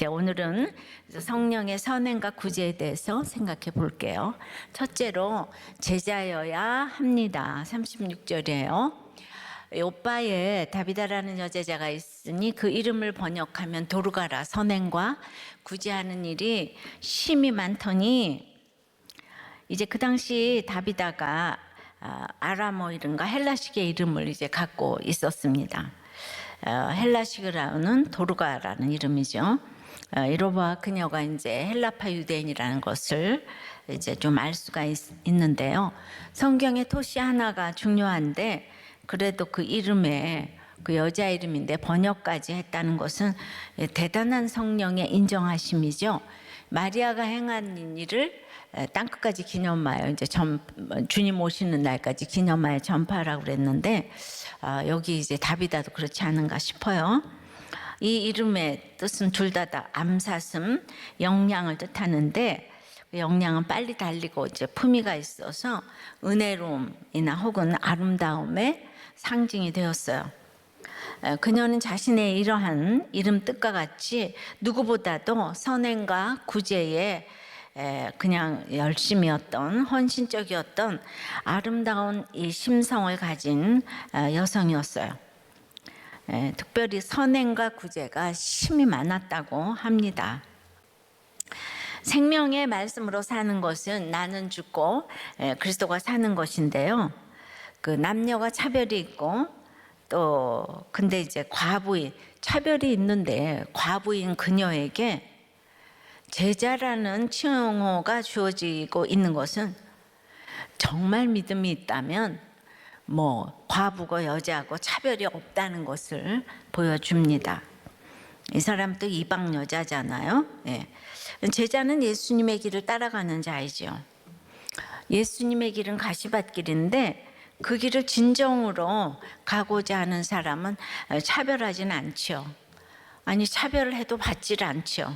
이제 오늘은 성령의 선행과 구제에 대해서 생각해 볼게요. 첫째로 제자여야 합니다. 36절이에요. 요빠에 다비다라는 여제자가 있으니 그 이름을 번역하면 도르가라, 선행과 구제하는 일이 심히 많더니, 이제 그 당시 다비다가 아람어이른가 헬라식의 이름을 이제 갖고 있었습니다. 헬라식으로는 도르가라는 이름이죠. 이로봐 그녀가 이제 헬라파 유대인이라는 것을 이제 좀 알 수가 있는데요. 성경의 토시 하나가 중요한데, 그래도 그 이름에 그 여자 이름인데 번역까지 했다는 것은 대단한 성령의 인정하심이죠. 마리아가 행한 일을 땅끝까지 기념하여 이제 주님 오시는 날까지 기념하여 전파하라고 그랬는데, 여기 이제 다비다도 그렇지 않은가 싶어요. 이 이름의 뜻은 둘 다 암사슴, 영양을 뜻하는데, 영양은 빨리 달리고 이제 품위가 있어서 은혜로움이나 혹은 아름다움의 상징이 되었어요. 그녀는 자신의 이러한 이름 뜻과 같이 누구보다도 선행과 구제에 그냥 열심이었던, 헌신적이었던 아름다운 이 심성을 가진 여성이었어요. 특별히 선행과 구제가 심히 많았다고 합니다. 생명의 말씀으로 사는 것은 나는 죽고 그리스도가 사는 것인데요. 그 남녀가 차별이 있고, 또 근데 이제 과부인 차별이 있는데, 과부인 그녀에게 제자라는 칭호가 주어지고 있는 것은 정말 믿음이 있다면 뭐 과부고 여자고 차별이 없다는 것을 보여줍니다. 이 사람도 이방 여자잖아요. 제자는 예수님의 길을 따라가는 자이죠. 예수님의 길은 가시밭길인데 그 길을 진정으로 가고자 하는 사람은 차별하지는 않죠. 아니, 차별을 해도 받지를 않죠.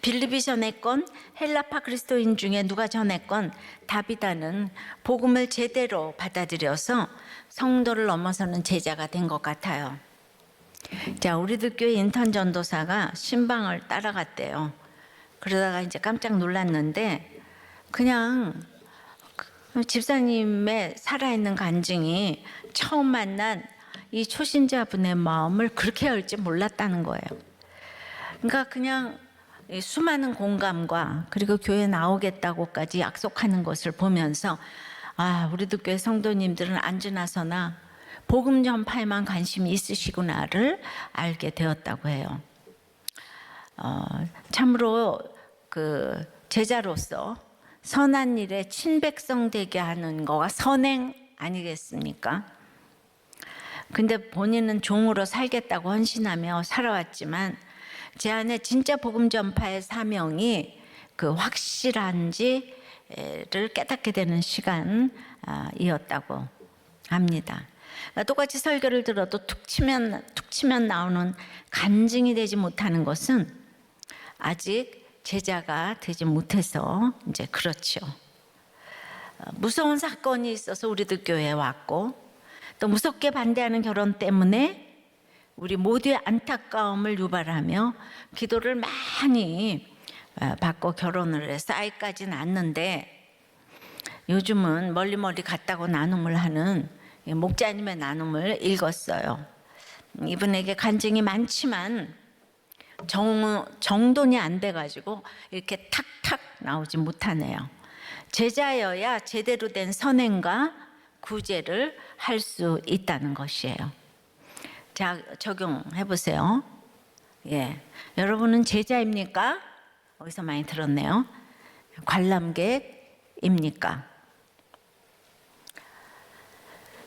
빌립이 전했건 헬라파 그리스도인 중에 누가 전했건 다비다는 복음을 제대로 받아들여서 성도를 넘어서는 제자가 된 것 같아요. 자, 우리들 교회 인턴 전도사가 신방을 따라갔대요. 그러다가 이제 깜짝 놀랐는데, 그냥 집사님의 살아있는 간증이 처음 만난 이 초신자분의 마음을 그렇게 열지 몰랐다는 거예요. 그러니까 그냥 수많은 공감과 그리고 교회 나오겠다고까지 약속하는 것을 보면서, 우리들 교회 성도님들은 안지나서나 복음 전파에만 관심이 있으시구나를 알게 되었다고 해요. 참으로 그 제자로서 선한 일에 친백성 되게 하는 거가 선행 아니겠습니까? 근데 본인은 종으로 살겠다고 헌신하며 살아왔지만, 제 안에 진짜 복음 전파의 사명이 그 확실한지를 깨닫게 되는 시간이었다고 합니다. 똑같이 설교를 들어도 툭 치면 나오는 간증이 되지 못하는 것은 아직 제자가 되지 못해서 이제 그렇죠. 무서운 사건이 있어서 우리들 교회에 왔고, 또 무섭게 반대하는 결혼 때문에 우리 모두의 안타까움을 유발하며 기도를 많이 받고 결혼을 해서 아이까지는 않는데, 요즘은 멀리 갔다고 나눔을 하는 목자님의 나눔을 읽었어요. 이분에게 간증이 많지만 정돈이 안 돼가지고 이렇게 탁탁 나오지 못하네요. 제자여야 제대로 된 선행과 구제를 할 수 있다는 것이에요. 자, 적용해 보세요. 여러분은 제자입니까? 어디서 많이 들었네요. 관람객입니까?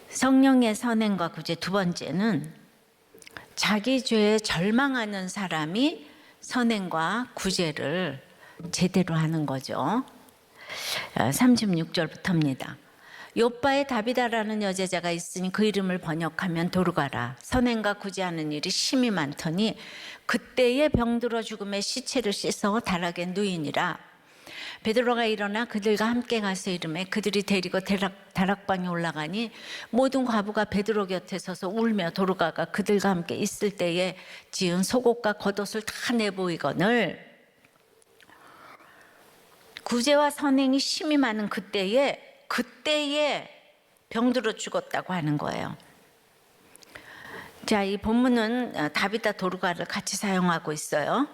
성령의 선행과 구제 두 번째는, 자기 죄에 절망하는 사람이 선행과 구제를 제대로 하는 거죠. 36절부터입니다. 요빠에 다비다라는 여제자가 있으니 그 이름을 번역하면 도르가라, 선행과 구제하는 일이 심히 많더니 그때에 병들어 죽음의 시체를 씻어 다락에 누이니라. 베드로가 일어나 그들과 함께 가서 이르매 그들이 데리고 다락방에 올라가니 모든 과부가 베드로 곁에 서서 울며 도르가가 그들과 함께 있을 때에 지은 속옷과 겉옷을 다 내보이거늘 구제와 선행이 심히 많은 그때에 병들어 죽었다고 하는 거예요. 자, 이 본문은 다비다 도르가를 같이 사용하고 있어요.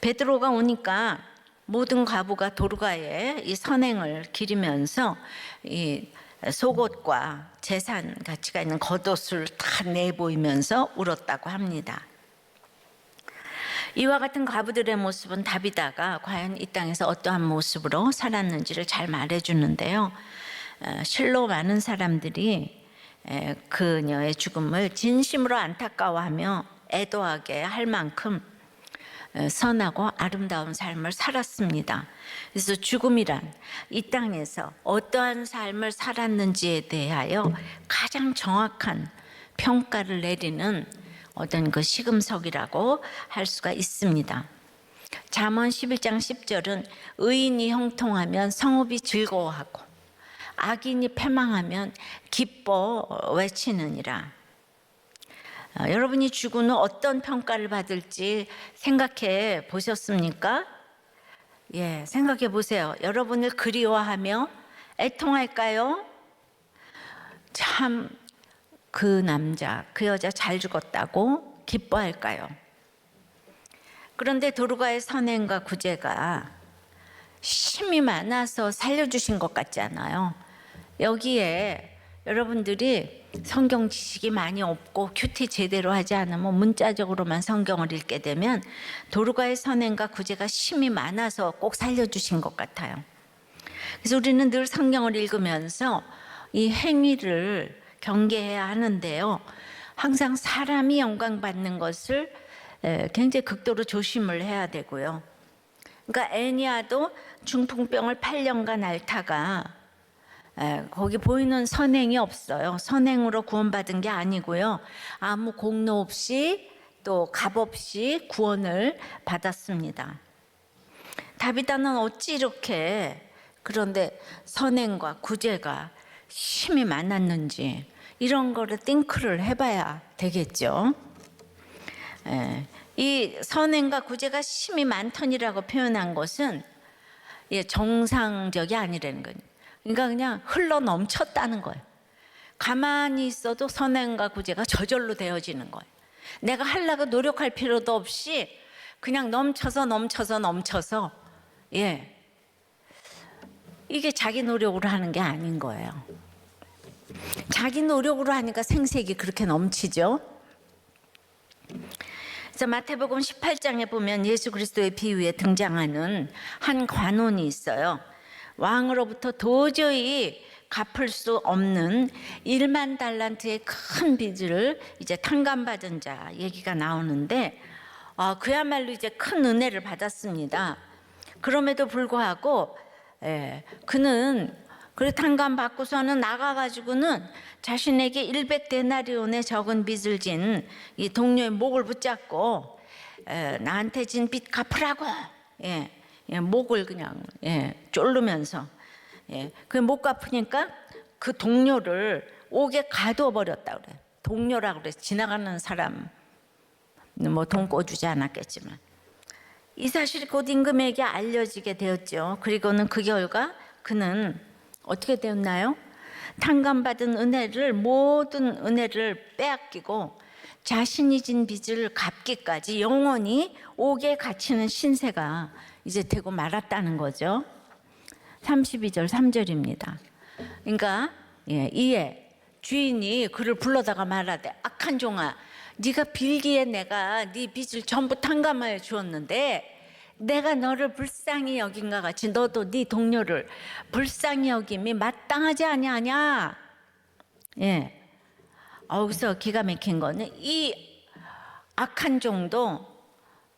베드로가 오니까 모든 과부가 도르가의 이 선행을 기리면서 이 속옷과 재산 가치가 있는 겉옷을 다 내보이면서 울었다고 합니다. 이와 같은 과부들의 모습은 다비다가 과연 이 땅에서 어떠한 모습으로 살았는지를 잘 말해주는데요. 실로 많은 사람들이 그녀의 죽음을 진심으로 안타까워하며 애도하게 할 만큼 선하고 아름다운 삶을 살았습니다. 그래서 죽음이란 이 땅에서 어떠한 삶을 살았는지에 대하여 가장 정확한 평가를 내리는 어떤 그 시금석이라고 할 수가 있습니다. 잠언 11장 10절은 의인이 형통하면 성읍이 즐거워하고 악인이 패망하면 기뻐 외치느니라. 여러분이 죽은 후 어떤 평가를 받을지 생각해 보셨습니까? 예, 생각해 보세요. 여러분을 그리워하며 애통할까요? 참 그 남자, 그 여자 잘 죽었다고 기뻐할까요? 그런데 도르가의 선행과 구제가 힘이 많아서 살려주신 것 같지 않아요? 여기에 여러분들이 성경 지식이 많이 없고 큐티 제대로 하지 않으면 문자적으로만 성경을 읽게 되면 도르가의 선행과 구제가 힘이 많아서 꼭 살려주신 것 같아요. 그래서 우리는 늘 성경을 읽으면서 이 행위를 경계해야 하는데요. 항상 사람이 영광받는 것을 굉장히 극도로 조심을 해야 되고요. 그러니까 애니아도 중풍병을 8년간 앓다가 거기 보이는 선행이 없어요. 선행으로 구원받은 게 아니고요. 아무 공로 없이 또 값 없이 구원을 받았습니다. 다비다는 어찌 이렇게 그런데 선행과 구제가 힘이 많았는지 이런 거를 띵크를 해봐야 되겠죠. 이 선행과 구제가 힘이 많더니라고 표현한 것은 정상적이 아니라는 거예요. 그러니까 그냥 흘러 넘쳤다는 거예요. 가만히 있어도 선행과 구제가 저절로 되어지는 거예요. 내가 하려고 노력할 필요도 없이 그냥 넘쳐서 이게 자기 노력으로 하는 게 아닌 거예요. 자기 노력으로 하니까 생색이 그렇게 넘치죠. 그래서 마태복음 18장에 보면 예수 그리스도의 비유에 등장하는 한 관원이 있어요. 왕으로부터 도저히 갚을 수 없는 1만 달란트의 큰 빚을 이제 탕감받은 자 얘기가 나오는데 그야말로 이제 큰 은혜를 받았습니다. 그럼에도 불구하고 그는 그래 탕감받고서는 나가가지고는 자신에게 100데나리온의 적은 빚을 진 이 동료의 목을 붙잡고 나한테 진 빚 갚으라고 목을 그냥 쫄르면서 그 못 갚으니까 그 동료를 옥에 가두어 버렸다 그래. 동료라고 그래. 지나가는 사람 뭐 돈 꿔주지 않았겠지만 이 사실이 곧 임금에게 알려지게 되었죠. 그리고는 그 결과 그는 어떻게 되었나요? 탕감받은 모든 은혜를 빼앗기고 자신이 진 빚을 갚기까지 영원히 옥에 갇히는 신세가 이제 되고 말았다는 거죠. 32절 3절입니다. 그러니까 이에 주인이 그를 불러다가 말하되 악한 종아 네가 빌기에 내가 네 빚을 전부 탕감하여 주었는데 내가 너를 불쌍히 여긴가 같이 너도 네 동료를 불쌍히 여김이 마땅하지 아니하냐. 여기서 기가 막힌 거는 이 악한 종도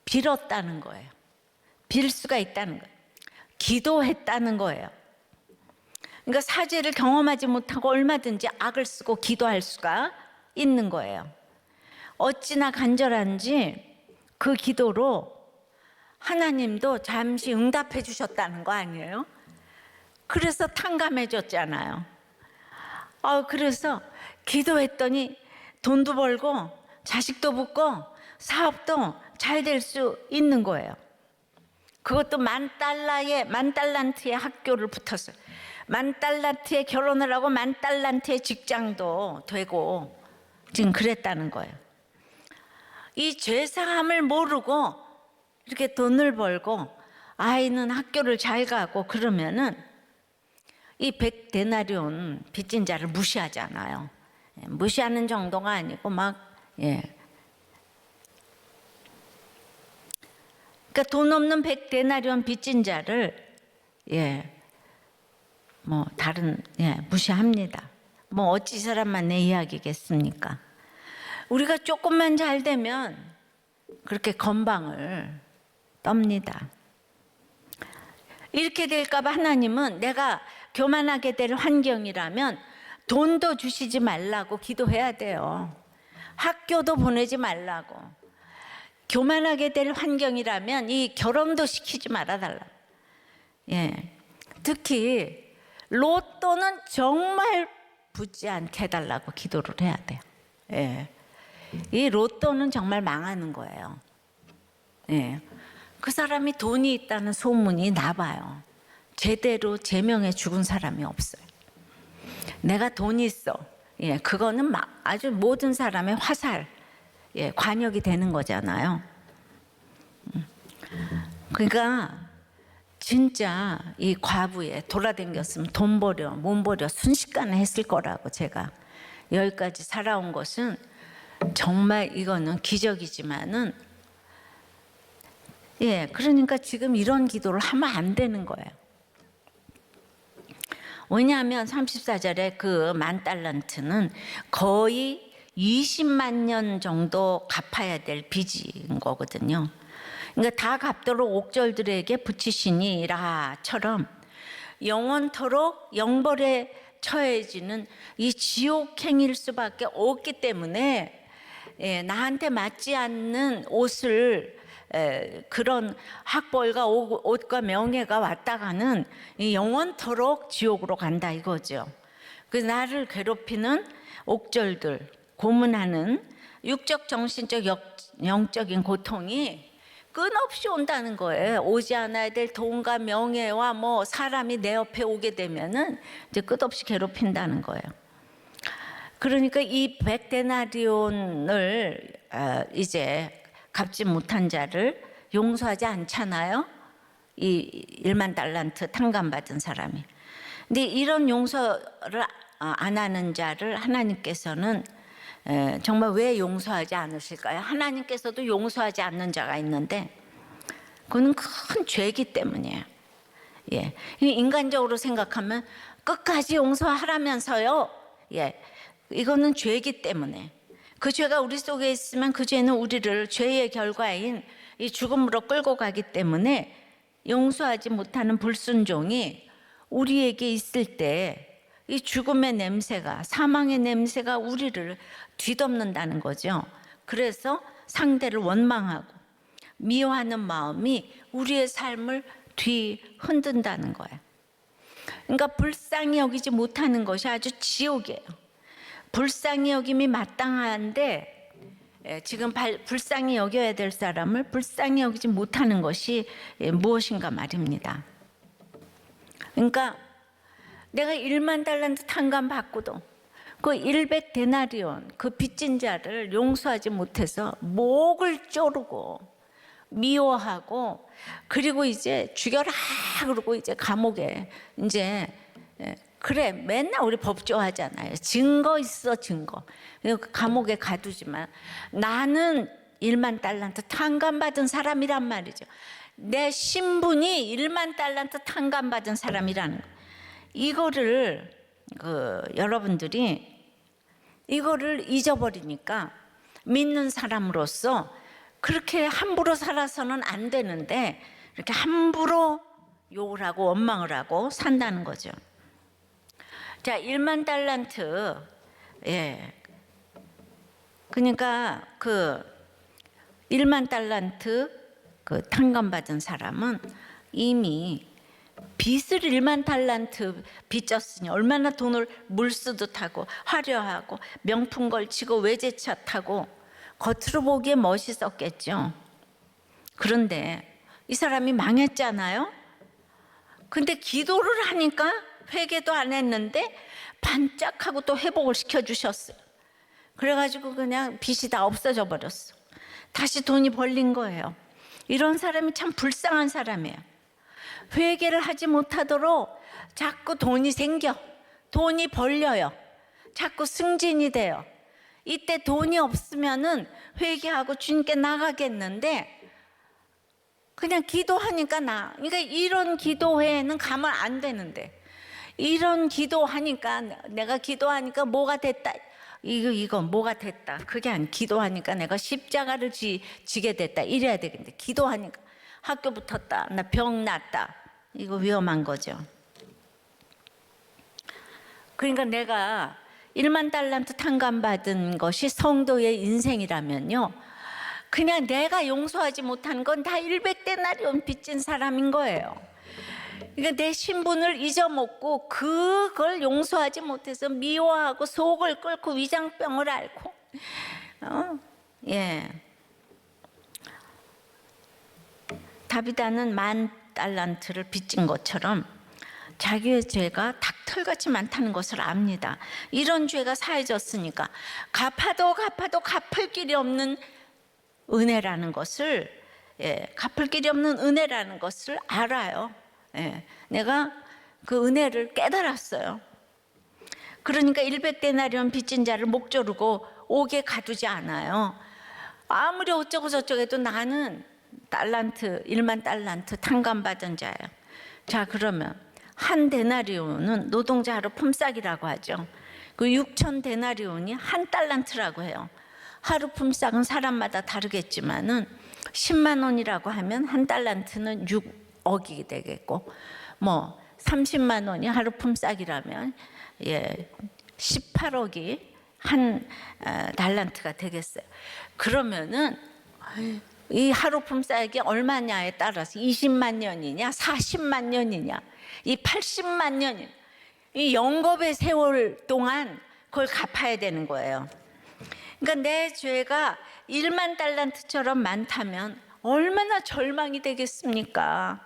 빌었다는 거예요. 빌 수가 있다는 거예요. 기도했다는 거예요. 그러니까 사죄를 경험하지 못하고 얼마든지 악을 쓰고 기도할 수가 있는 거예요. 어찌나 간절한지 그 기도로 하나님도 잠시 응답해 주셨다는 거 아니에요? 그래서 탕감해 줬잖아요. 그래서 기도했더니 돈도 벌고 자식도 붙고 사업도 잘 될 수 있는 거예요. 그것도 $10,000의 학교를 붙었어요. $10,000의 결혼을 하고 $10,000의 직장도 되고 지금 그랬다는 거예요. 이 죄사함을 모르고 이렇게 돈을 벌고 아이는 학교를 잘 가고 그러면은 이 100데나리온 빚진 자를 무시하잖아요. 무시하는 정도가 아니고 그러니까 돈 없는 100데나리온 빚진 자를 무시합니다. 어찌 사람만 내 이야기겠습니까? 우리가 조금만 잘 되면 그렇게 건방을 떱니다. 이렇게 될까봐 하나님은 내가 교만하게 될 환경이라면 돈도 주시지 말라고 기도해야 돼요. 학교도 보내지 말라고. 교만하게 될 환경이라면 이 결혼도 시키지 말아달라. 특히 로또는 정말 붙지 않게 해달라고 기도를 해야 돼요. 이 로또는 정말 망하는 거예요. 그 사람이 돈이 있다는 소문이 나봐요. 제대로 제명해 죽은 사람이 없어요. 내가 돈이 있어. 그거는 아주 모든 사람의 화살, 관역이 되는 거잖아요. 그러니까 진짜 이 과부에 돌아다녔으면 돈 버려, 몸 버려 순식간에 했을 거라고. 제가 여기까지 살아온 것은 정말 이거는 기적이지만은 그러니까 지금 이런 기도를 하면 안 되는 거예요. 왜냐하면 34절에 그 $10,000는 거의 20만 년 정도 갚아야 될 빚인 거거든요. 그러니까 다 갚도록 옥졸들에게 붙이시니라처럼 영원토록 영벌에 처해지는 이 지옥행일 수밖에 없기 때문에 나한테 맞지 않는 옷을 그런 학벌과 옷과 명예가 왔다가는 영원토록 지옥으로 간다 이거죠. 그 나를 괴롭히는 옥졸들, 고문하는 육적, 정신적, 영적인 고통이 끝없이 온다는 거예요. 오지 않아야 될 돈과 명예와 사람이 내 옆에 오게 되면은 이제 끝없이 괴롭힌다는 거예요. 그러니까 이 100데나리온을 이제 갚지 못한 자를 용서하지 않잖아요. 이 1만 달란트 탕감받은 사람이. 근데 이런 용서를 안 하는 자를 하나님께서는 정말 왜 용서하지 않으실까요? 하나님께서도 용서하지 않는 자가 있는데 그건 큰 죄이기 때문이에요. 인간적으로 생각하면 끝까지 용서하라면서요. 이거는 죄이기 때문에 그 죄가 우리 속에 있으면 그 죄는 우리를 죄의 결과인 이 죽음으로 끌고 가기 때문에 용서하지 못하는 불순종이 우리에게 있을 때 이 죽음의 냄새가, 사망의 냄새가 우리를 뒤덮는다는 거죠. 그래서 상대를 원망하고 미워하는 마음이 우리의 삶을 뒤흔든다는 거예요. 그러니까 불쌍히 여기지 못하는 것이 아주 지옥이에요. 불쌍히 여김이 마땅한데 지금 불쌍히 여겨야 될 사람을 불쌍히 여기지 못하는 것이 무엇인가 말입니다. 그러니까 내가 1만 달란트 탕감 받고도 그 100데나리온 그 빚진 자를 용서하지 못해서 목을 조르고 미워하고 그리고 이제 죽여라 그러고 이제 감옥에 이제 그래 맨날 우리 법조하잖아요. 증거 있어 증거. 감옥에 가두지만 나는 1만 달란트 탕감받은 사람이란 말이죠. 내 신분이 1만 달란트 탕감받은 사람이라는 거. 이거를 여러분들이 이거를 잊어버리니까 믿는 사람으로서 그렇게 함부로 살아서는 안 되는데 이렇게 함부로 욕을 하고 원망을 하고 산다는 거죠. 자, 1만 달란트. 그러니까 그 1만 달란트 그 탕감받은 사람은 이미 빚을 1만 달란트 빚졌으니 얼마나 돈을 물쓰듯 하고 화려하고 명품 걸치고 외제차 타고 겉으로 보기에 멋있었겠죠. 그런데 이 사람이 망했잖아요. 근데 기도를 하니까 회개도 안 했는데 반짝하고 또 회복을 시켜주셨어요. 그래가지고 그냥 빚이 다 없어져 버렸어. 다시 돈이 벌린 거예요. 이런 사람이 참 불쌍한 사람이에요. 회개를 하지 못하도록 자꾸 돈이 생겨, 돈이 벌려요. 자꾸 승진이 돼요. 이때 돈이 없으면은 회개하고 주님께 나가겠는데 그냥 기도하니까 그러니까 이런 기도회에는 가면 안 되는데, 이런 기도하니까 내가 기도하니까 뭐가 됐다, 이거 뭐가 됐다, 그게 아니라 기도하니까 내가 십자가를 지게 됐다 이래야 되겠는데, 기도하니까 학교 붙었다, 나 병 났다, 이거 위험한 거죠. 그러니까 내가 1만 달란트 탕감받은 것이 성도의 인생이라면요, 그냥 내가 용서하지 못한 건 다 100데나리온 빚진 사람인 거예요. 그러니까 내 신분을 잊어먹고 그걸 용서하지 못해서 미워하고 속을 끓고 위장병을 앓고, 다비다는 10,000달란트를 빚진 것처럼 자기의 죄가 닥털같이 많다는 것을 압니다. 이런 죄가 사해졌으니까 갚아도 갚을 길이 없는 은혜라는 것을, 갚을 길이 없는 은혜라는 것을 알아요. 내가 그 은혜를 깨달았어요. 그러니까 100데나리온 빚진 자를 목 조르고 옥에 가두지 않아요. 아무리 어쩌고 저쩌고 해도 나는 1만 달란트 탕감받은 자예요. 자, 그러면 한 데나리온은 노동자 하루 품삯이라고 하죠. 그 6,000데나리온이 한 달란트라고 해요. 하루 품삯은 사람마다 다르겠지만은 10만 원이라고 하면 한 달란트는 6억이 되겠고, 뭐 30만 원이 하루 품삯이라면 18억이 한 달란트가 되겠어요. 그러면은 이 하루 품삯이 얼마냐에 따라서 20만 년이냐 40만 년이냐 이 80만 년이냐, 이 영겁의 세월 동안 그걸 갚아야 되는 거예요. 그러니까 내 죄가 1만 달란트처럼 많다면 얼마나 절망이 되겠습니까?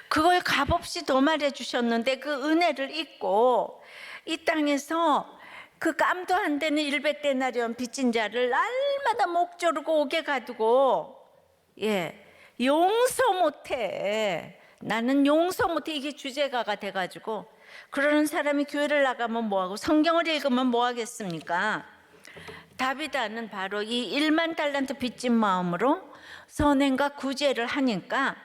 그걸 값없이 도말해 주셨는데 그 은혜를 잊고 이 땅에서 그 깜도 안 되는 100데나리온 빚진 자를 날마다 목 조르고 옥에 가두고, 용서 못해. 나는 용서 못해. 이게 주제가가 돼가지고 그러는 사람이 교회를 나가면 뭐하고 성경을 읽으면 뭐 하겠습니까? 다비다는 바로 이 1만 달란트 빚진 마음으로 선행과 구제를 하니까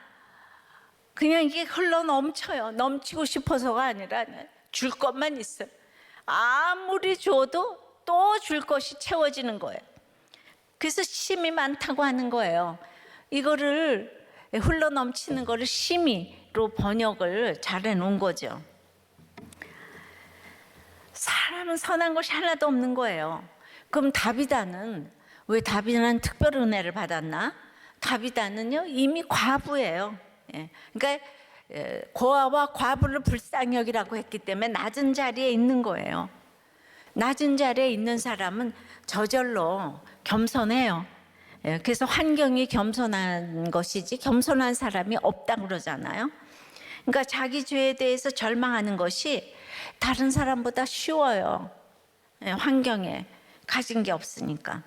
그냥 이게 흘러 넘쳐요. 넘치고 싶어서가 아니라 줄 것만 있어요. 아무리 줘도 또 줄 것이 채워지는 거예요. 그래서 심이 많다고 하는 거예요. 이거를 흘러 넘치는 거를 심이로 번역을 잘 해놓은 거죠. 사람은 선한 것이 하나도 없는 거예요. 그럼 다비다는, 왜 다비다는 특별 은혜를 받았나? 다비다는요 이미 과부예요. 그러니까 고아와 과부를 불쌍히 여기라고 했기 때문에 낮은 자리에 있는 거예요. 낮은 자리에 있는 사람은 저절로 겸손해요. 그래서 환경이 겸손한 것이지 겸손한 사람이 없다 그러잖아요. 그러니까 자기 죄에 대해서 절망하는 것이 다른 사람보다 쉬워요. 환경에 가진 게 없으니까.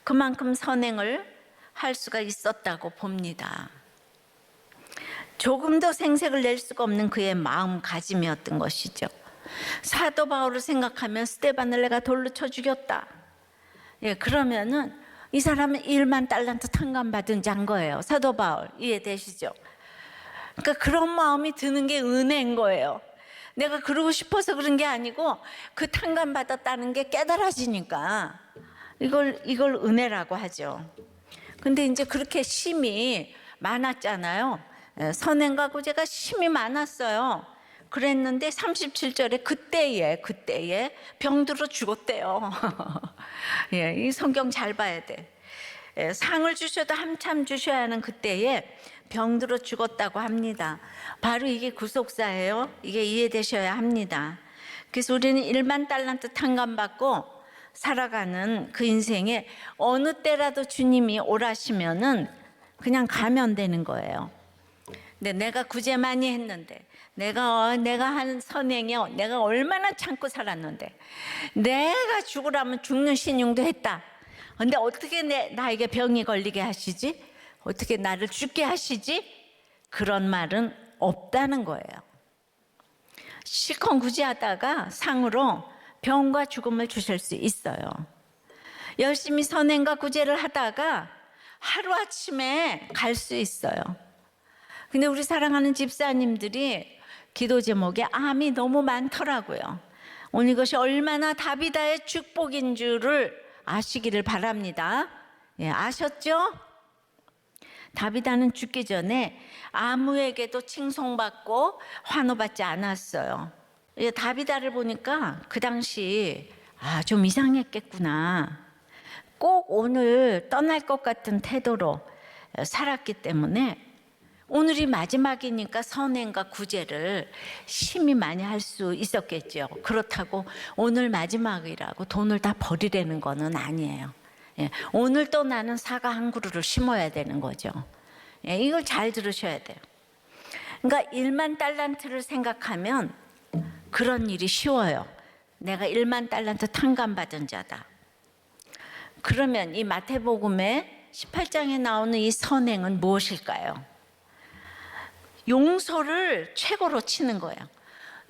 그만큼 선행을 할 수가 있었다고 봅니다. 조금도 생색을 낼 수가 없는 그의 마음가짐이었던 것이죠. 사도 바울을 생각하면 스데반을 내가 돌로 쳐 죽였다. 그러면은 이 사람은 1만 달란트 탕감받은 자인 거예요. 사도 바울 이해되시죠? 그러니까 그런 마음이 드는 게 은혜인 거예요. 내가 그러고 싶어서 그런 게 아니고 그 탕감받았다는 게 깨달아지니까 이걸 은혜라고 하죠. 근데 이제 그렇게 심이 많았잖아요. 선행과 구제가 심이 많았어요. 그랬는데 37절에 그때에 병들어 죽었대요. 이 성경 잘 봐야 돼. 상을 주셔도 한참 주셔야 하는 그때에 병들어 죽었다고 합니다. 바로 이게 구속사예요. 이게 이해되셔야 합니다. 그래서 우리는 1만 달란트 탕감받고 살아가는 그 인생에 어느 때라도 주님이 오라시면은 그냥 가면 되는 거예요. 근데 내가 구제 많이 했는데, 내가 한 선행이요, 내가 얼마나 참고 살았는데, 내가 죽으라면 죽는 신용도 했다. 근데 어떻게 나에게 병이 걸리게 하시지? 어떻게 나를 죽게 하시지? 그런 말은 없다는 거예요. 실컷 구제하다가 상으로 병과 죽음을 주실 수 있어요. 열심히 선행과 구제를 하다가 하루아침에 갈 수 있어요. 근데 우리 사랑하는 집사님들이 기도 제목에 암이 너무 많더라고요. 오늘 이것이 얼마나 다비다의 축복인 줄을 아시기를 바랍니다. 예, 아셨죠? 다비다는 죽기 전에 아무에게도 칭송받고 환호받지 않았어요. 예, 다비다를 보니까 그 당시 좀 이상했겠구나. 꼭 오늘 떠날 것 같은 태도로 살았기 때문에 오늘이 마지막이니까 선행과 구제를 심히 많이 할 수 있었겠죠. 그렇다고 오늘 마지막이라고 돈을 다 버리려는 거는 아니에요. 예, 오늘 또 나는 사과 한 그루를 심어야 되는 거죠. 예, 이걸 잘 들으셔야 돼요. 그러니까 1만 달란트를 생각하면 그런 일이 쉬워요. 내가 1만 달란트 탕감받은 자다. 그러면 이 마태복음의 18장에 나오는 이 선행은 무엇일까요? 용서를 최고로 치는 거예요.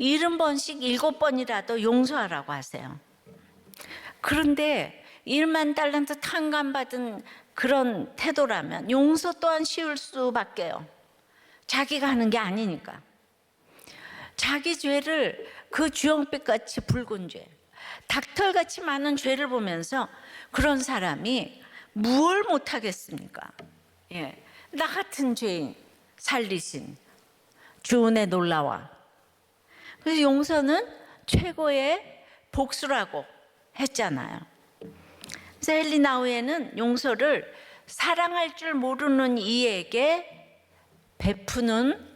70번씩 7번이라도 용서하라고 하세요. 그런데 1만 달란트 탕감받은 그런 태도라면 용서 또한 쉬울 수밖에요. 자기가 하는 게 아니니까. 자기 죄를 그 주홍빛같이 붉은 죄, 닥털같이 많은 죄를 보면서 그런 사람이 무얼 못하겠습니까? 예, 나 같은 죄인 살리신 주 은혜 놀라와. 그래서 용서는 최고의 복수라고 했잖아요. 그래서 헬리나우에는 용서를 사랑할 줄 모르는 이에게 베푸는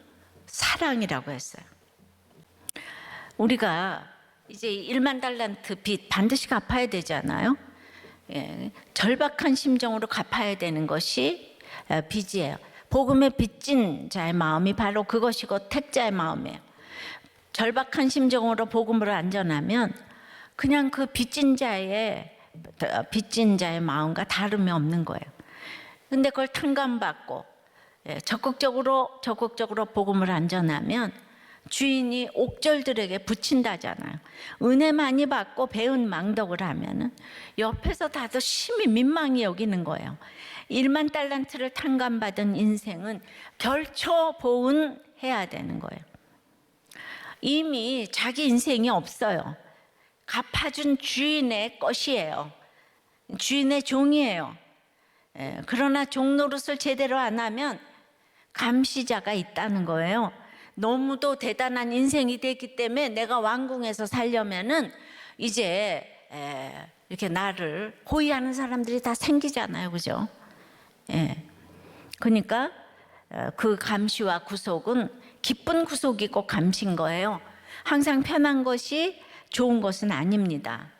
사랑이라고 했어요. 우리가 이제 1만 달란트 빚 반드시 갚아야 되잖아요. 예, 절박한 심정으로 갚아야 되는 것이 빚이에요. 복음의 빚진 자의 마음이 바로 그것이고 택자의 마음이에요. 절박한 심정으로 복음을 안전하면 그냥 그 빚진 자의 마음과 다름이 없는 거예요. 근데 그걸 탕감받고 적극적으로 복음을 안전하면 주인이 옥절들에게 붙인다잖아요. 은혜 많이 받고 배운 망덕을 하면은 옆에서 다들 심히 민망히 여기는 거예요. 1만 달란트를 탕감받은 인생은 결초 보은해야 되는 거예요. 이미 자기 인생이 없어요. 갚아준 주인의 것이에요. 주인의 종이에요. 그러나 종 노릇을 제대로 안 하면 감시자가 있다는 거예요. 너무도 대단한 인생이 됐기 때문에 내가 왕궁에서 살려면은 이제 이렇게 나를 호위하는 사람들이 다 생기잖아요, 그죠? 그러니까 그 감시와 구속은 기쁜 구속이고 감시인 거예요. 항상 편한 것이 좋은 것은 아닙니다.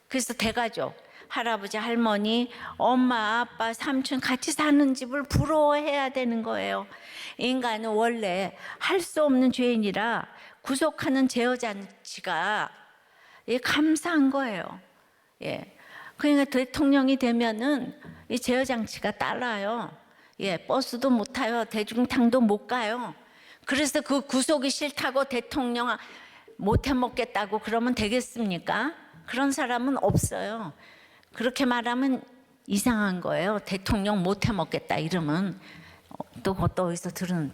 그래서 대가족, 할아버지, 할머니, 엄마, 아빠, 삼촌 같이 사는 집을 부러워해야 되는 거예요. 인간은 원래 할 수 없는 죄인이라 구속하는 제어장치가 감사한 거예요. 그러니까 대통령이 되면은 이 제어장치가 따라요. 버스도 못 타요. 대중탕도 못 가요. 그래서 그 구속이 싫다고 대통령 못 해먹겠다고 그러면 되겠습니까? 그런 사람은 없어요. 그렇게 말하면 이상한 거예요. 대통령 못 해먹겠다 이러면 또 그것도 어디서 들은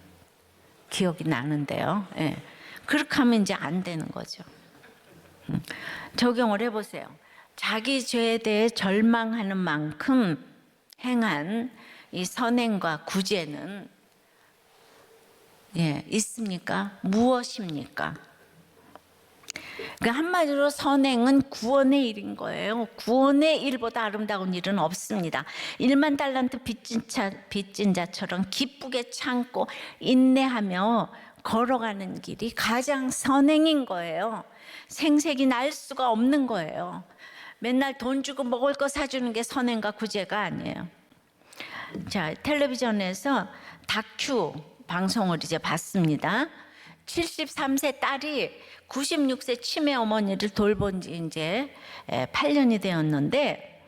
기억이 나는데요. 그렇게 하면 이제 안 되는 거죠. 적용을 해보세요. 자기 죄에 대해 절망하는 만큼 행한 이 선행과 구제는 있습니까? 무엇입니까? 그 한마디로 선행은 구원의 일인 거예요. 구원의 일보다 아름다운 일은 없습니다. 1만 달란트 빚진 자처럼 기쁘게 참고 인내하며 걸어가는 길이 가장 선행인 거예요. 생색이 날 수가 없는 거예요. 맨날 돈 주고 먹을 거 사주는 게 선행과 구제가 아니에요. 자, 텔레비전에서 다큐 방송을 이제 봤습니다. 73세 딸이 96세 치매 어머니를 돌본 지 이제 8년이 되었는데,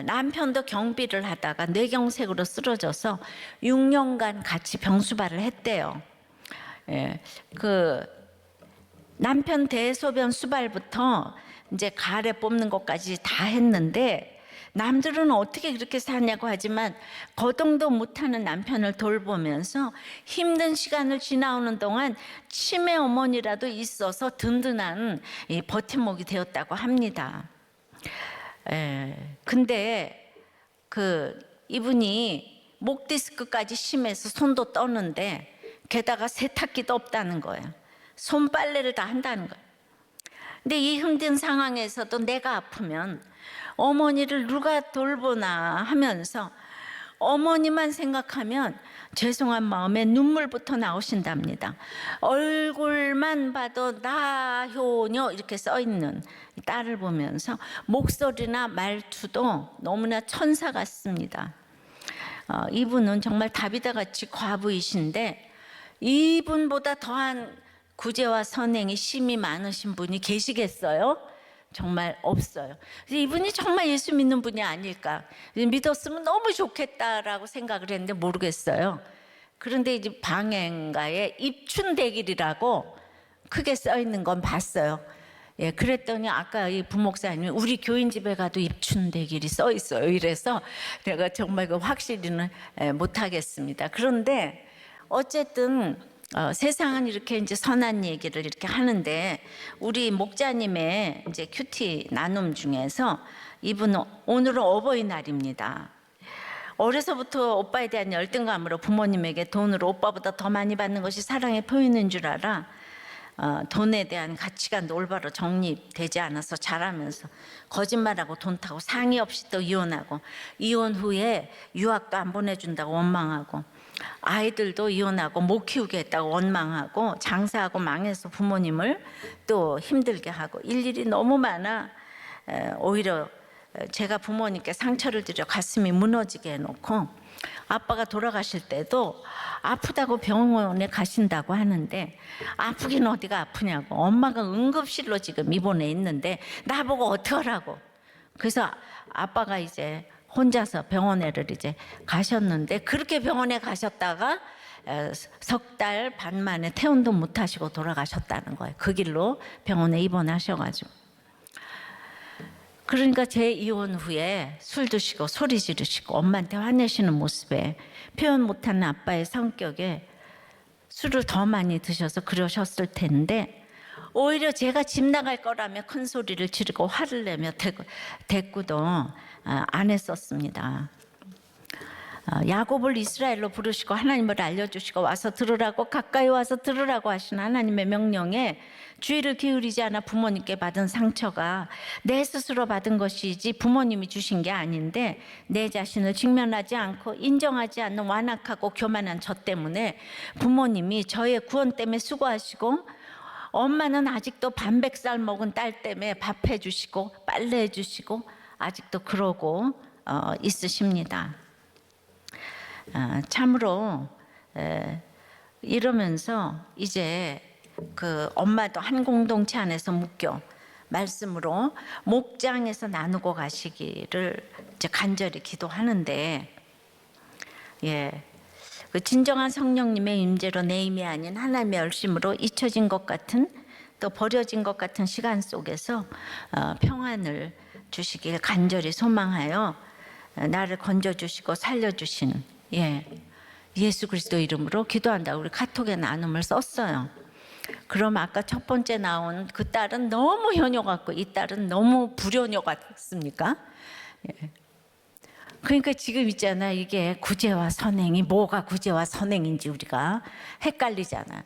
남편도 경비를 하다가 뇌경색으로 쓰러져서 6년간 같이 병수발을 했대요. 그 남편 대소변 수발부터 이제 가래 뽑는 것까지 다 했는데, 남들은 어떻게 그렇게 사냐고 하지만 거동도 못하는 남편을 돌보면서 힘든 시간을 지나오는 동안 치매 어머니라도 있어서 든든한 버팀목이 되었다고 합니다. 근데 그 이분이 목 디스크까지 심해서 손도 떠는데 게다가 세탁기도 없다는 거예요. 손빨래를 다 한다는 거예요. 근데 이 힘든 상황에서도 내가 아프면 어머니를 누가 돌보나 하면서 어머니만 생각하면 죄송한 마음에 눈물부터 나오신답니다. 얼굴만 봐도 나효녀 이렇게 써있는 딸을 보면서 목소리나 말투도 너무나 천사 같습니다. 이분은 정말 다비다 같이 과부이신데 이분보다 더한 구제와 선행이 심이 많으신 분이 계시겠어요? 정말 없어요. 이분이 정말 예수 믿는 분이 아닐까, 믿었으면 너무 좋겠다라고 생각을 했는데 모르겠어요. 그런데 이제 방행가에 입춘대길이라고 크게 써 있는 건 봤어요. 예, 그랬더니 아까 이 부목사님이 우리 교인 집에 가도 입춘대길이 써 있어요. 이래서 내가 정말 그 확실히는 못하겠습니다. 그런데 어쨌든 세상은 이렇게 이제 선한 얘기를 이렇게 하는데, 우리 목자님의 이제 큐티 나눔 중에서 이분은 오늘은 어버이날입니다. 어려서부터 오빠에 대한 열등감으로 부모님에게 돈으로 오빠보다 더 많이 받는 것이 사랑의 표현인 줄 알아 돈에 대한 가치관도 올바로 정립되지 않아서 자라면서 거짓말하고 돈 타고 상의 없이 또 이혼하고, 이혼 후에 유학도 안 보내준다고 원망하고, 아이들도 이혼하고 못 키우게 했다고 원망하고, 장사하고 망해서 부모님을 또 힘들게 하고, 일일이 너무 많아. 오히려 제가 부모님께 상처를 드려 가슴이 무너지게 해놓고, 아빠가 돌아가실 때도 아프다고 병원에 가신다고 하는데 아프긴 어디가 아프냐고, 엄마가 응급실로 지금 입원해 있는데 나보고 어떡하라고. 그래서 아빠가 이제 혼자서 병원에를 이제 가셨는데, 그렇게 병원에 가셨다가 석 달 반 만에 퇴원도 못 하시고 돌아가셨다는 거예요. 그 길로 병원에 입원하셔가지고. 그러니까 제 이혼 후에 술 드시고 소리 지르시고 엄마한테 화내시는 모습에 표현 못하는 아빠의 성격에 술을 더 많이 드셔서 그러셨을 텐데, 오히려 제가 집 나갈 거라며 큰 소리를 지르고 화를 내며 대꾸도 안 했었습니다. 야곱을 이스라엘로 부르시고 하나님을 알려주시고 와서 들으라고, 가까이 와서 들으라고 하신 하나님의 명령에 주의를 기울이지 않아 부모님께 받은 상처가 내 스스로 받은 것이지 부모님이 주신 게 아닌데, 내 자신을 직면하지 않고 인정하지 않는 완악하고 교만한 저 때문에 부모님이 저의 구원 때문에 수고하시고, 엄마는 아직도 반백살 먹은 딸 때문에 밥해 주시고 빨래해 주시고 아직도 그러고 있으십니다. 참으로 이러면서 이제 그 엄마도 한 공동체 안에서 묶여 말씀으로 목장에서 나누고 가시기를 이제 간절히 기도하는데, 그 진정한 성령님의 임재로 내 힘이 아닌 하나님의 열심으로 잊혀진 것 같은, 또 버려진 것 같은 시간 속에서 평안을 주시길 간절히 소망하여 나를 건져주시고 살려주신 예수 그리스도 이름으로 기도한다고 우리 카톡에 나눔을 썼어요. 그럼 아까 첫 번째 나온 그 딸은 너무 효녀 같고 이 딸은 너무 불효녀 같습니까? 그러니까 지금 있잖아, 이게 구제와 선행이 뭐가 구제와 선행인지 우리가 헷갈리잖아.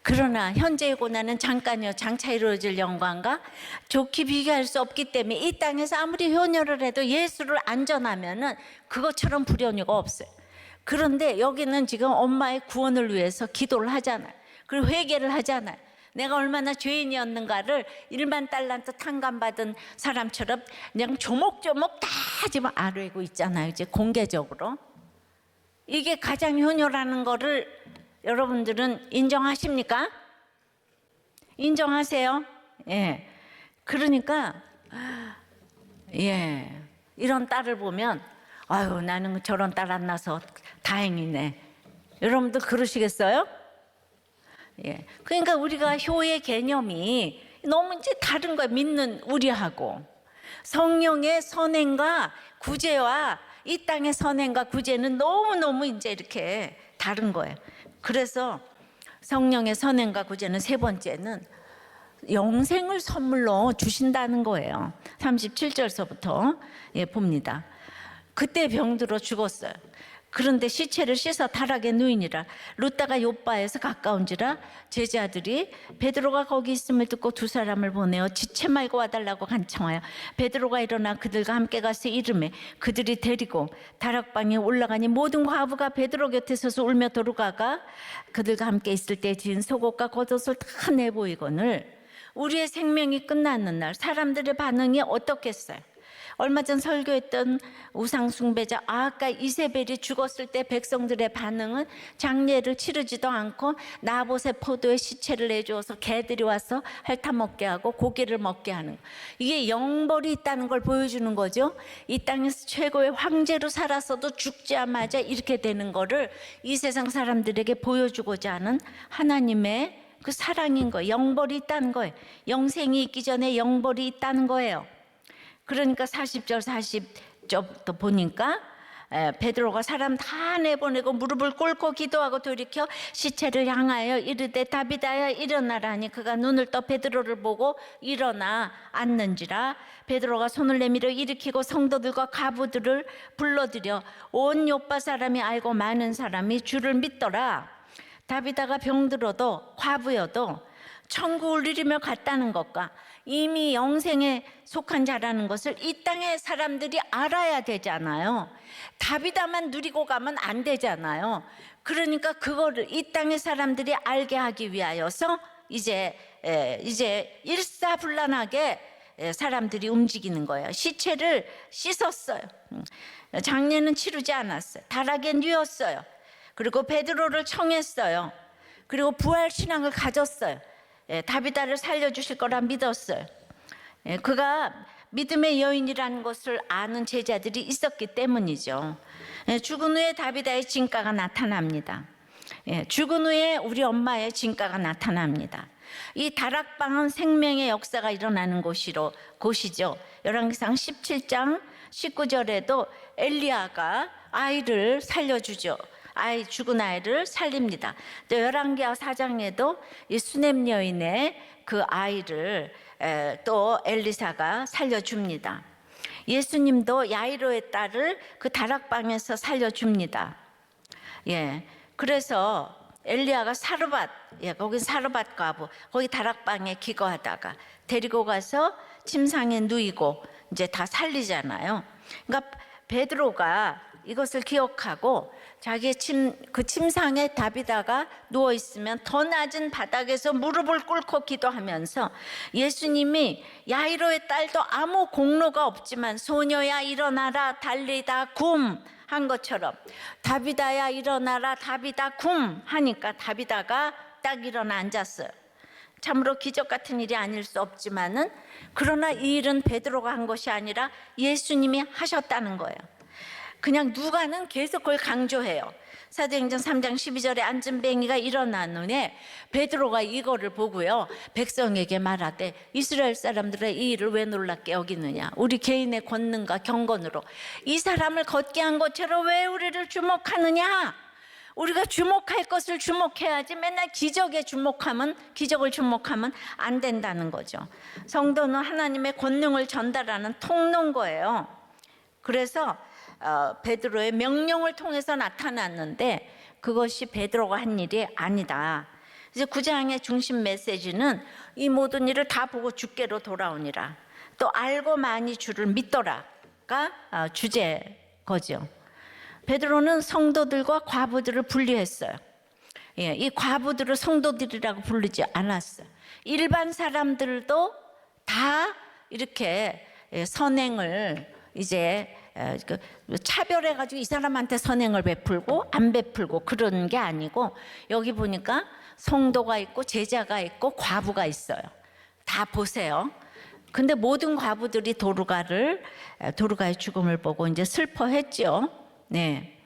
그러나 현재의 고난은 잠깐이요 장차 이루어질 영광과 좋게 비교할 수 없기 때문에 이 땅에서 아무리 효녀를 해도 예수를 안 전하면은 그것처럼 불효녀가 없어요. 그런데 여기는 지금 엄마의 구원을 위해서 기도를 하잖아요. 그리고 회개를 하잖아요. 내가 얼마나 죄인이었는가를 1만 달란트 탕감받은 사람처럼 그냥 조목조목 다 지금 알고 있잖아요. 이제 공개적으로. 이게 가장 효녀라는 거를 여러분들은 인정하십니까? 인정하세요? 예. 그러니까 예. 이런 딸을 보면 아유 나는 저런 딸 안 나서 다행이네. 여러분들 그러시겠어요? 예. 그러니까 우리가 효의 개념이 너무 이제 다른 거예요. 믿는 우리하고 성령의 선행과 구제와 이 땅의 선행과 구제는 너무너무 이제 이렇게 다른 거예요. 그래서 성령의 선행과 구제는 세 번째는 영생을 선물로 주신다는 거예요. 37절서부터 예, 봅니다. 그때 병들어 죽었어요. 그런데 시체를 씻어 다락에 누이니라. 루다가 요바에서 가까운지라 제자들이 베드로가 거기 있음을 듣고 두 사람을 보내어 지체 말고 와달라고 간청하여 베드로가 일어나 그들과 함께 가서 이르매 그들이 데리고 다락방에 올라가니 모든 과부가 베드로 곁에 서서 울며 도로가가 그들과 함께 있을 때 지은 속옷과 겉옷을 다 내보이거늘 우리의 생명이 끝나는 날 사람들의 반응이 어떻겠어요? 얼마 전 설교했던 우상숭배자 아까 이세벨이 죽었을 때 백성들의 반응은 장례를 치르지도 않고 나봇의 포도의 시체를 내주어서 개들이 와서 핥아먹게 하고 고기를 먹게 하는 거. 이게 영벌이 있다는 걸 보여주는 거죠. 이 땅에서 최고의 황제로 살아서도 죽자마자 이렇게 되는 거를 이 세상 사람들에게 보여주고자 하는 하나님의 그 사랑인 거예요. 영벌이 있다는 거예요. 영생이 있기 전에 영벌이 있다는 거예요. 그러니까 40절 40절부터 보니까 베드로가 사람 다 내보내고 무릎을 꿇고 기도하고 돌이켜 시체를 향하여 이르되 다비다야 일어나라 하니 그가 눈을 떠 베드로를 보고 일어나 앉는지라. 베드로가 손을 내밀어 일으키고 성도들과 과부들을 불러들여 온 요빠 사람이 알고 많은 사람이 주를 믿더라. 다비다가 병들어도 과부여도 천국을 누리며 갔다는 것과 이미 영생에 속한 자라는 것을 이 땅의 사람들이 알아야 되잖아요. 다비다만 누리고 가면 안 되잖아요. 그러니까 그거를 이 땅의 사람들이 알게 하기 위하여서 이제 일사불란하게 사람들이 움직이는 거예요. 시체를 씻었어요. 장례는 치르지 않았어요. 다락에 누웠어요. 그리고 베드로를 청했어요. 그리고 부활 신앙을 가졌어요. 다비다를 살려주실 거라 믿었어요. 그가 믿음의 여인이라는 것을 아는 제자들이 있었기 때문이죠. 죽은 후에 다비다의 진가가 나타납니다. 죽은 후에 우리 엄마의 진가가 나타납니다. 이 다락방은 생명의 역사가 일어나는 곳이죠. 열왕기상 17장 19절에도 엘리야가 아이를 살려주죠. 죽은 아이를 살립니다. 또 열왕기하 4장에도 이 수넴 여인의 그 아이를 또 엘리사가 살려줍니다. 예수님도 야이로의 딸을 그 다락방에서 살려줍니다. 그래서 엘리야가 사르밧, 거기 사르밧 과부, 거기 다락방에 기거하다가 데리고 가서 침상에 누이고 이제 다 살리잖아요. 그러니까 베드로가 이것을 기억하고 자기의 그 침상에 다비다가 누워 있으면 더 낮은 바닥에서 무릎을 꿇고 기도하면서 예수님이 야이로의 딸도 아무 공로가 없지만 소녀야 일어나라 달리다 굼 한 것처럼 다비다야 일어나라 다비다 굼 하니까 다비다가 딱 일어나 앉았어요. 참으로 기적 같은 일이 아닐 수 없지만은 그러나 이 일은 베드로가 한 것이 아니라 예수님이 하셨다는 거예요. 그냥 누가는 계속 그걸 강조해요. 사도행전 3장 12절에 앉은 뱅이가 일어나는데 베드로가 이거를 보고요 백성에게 말하되 이스라엘 사람들의 이 일을 왜 놀랍게 여기느냐. 우리 개인의 권능과 경건으로 이 사람을 걷게 한 것처럼 왜 우리를 주목하느냐. 우리가 주목할 것을 주목해야지 맨날 기적을 주목하면 안 된다는 거죠. 성도는 하나님의 권능을 전달하는 통로인 거예요. 그래서 베드로의 명령을 통해서 나타났는데 그것이 베드로가 한 일이 아니다. 이제 9장의 중심 메시지는 이 모든 일을 다 보고 주께로 돌아오니라. 또 알고 많이 주를 믿더라가 주제거죠. 베드로는 성도들과 과부들을 분리했어요. 예, 이 과부들을 성도들이라고 부르지 않았어요. 일반 사람들도 다 이렇게 선행을 이제 차별해가지고 이 사람한테 선행을 베풀고 안 베풀고 그런 게 아니고, 여기 보니까 성도가 있고 제자가 있고 과부가 있어요. 다 보세요. 근데 모든 과부들이 도루가의 죽음을 보고 이제 슬퍼했죠. 네.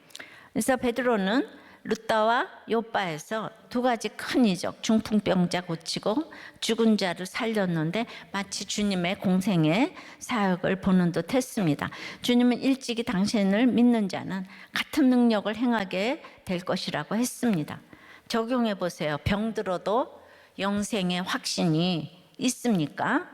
그래서 베드로는 루다와 요빠에서 두 가지 큰 이적, 중풍병자 고치고 죽은 자를 살렸는데 마치 주님의 공생의 사역을 보는 듯 했습니다. 주님은 일찍이 당신을 믿는 자는 같은 능력을 행하게 될 것이라고 했습니다. 적용해 보세요. 병들어도 영생의 확신이 있습니까?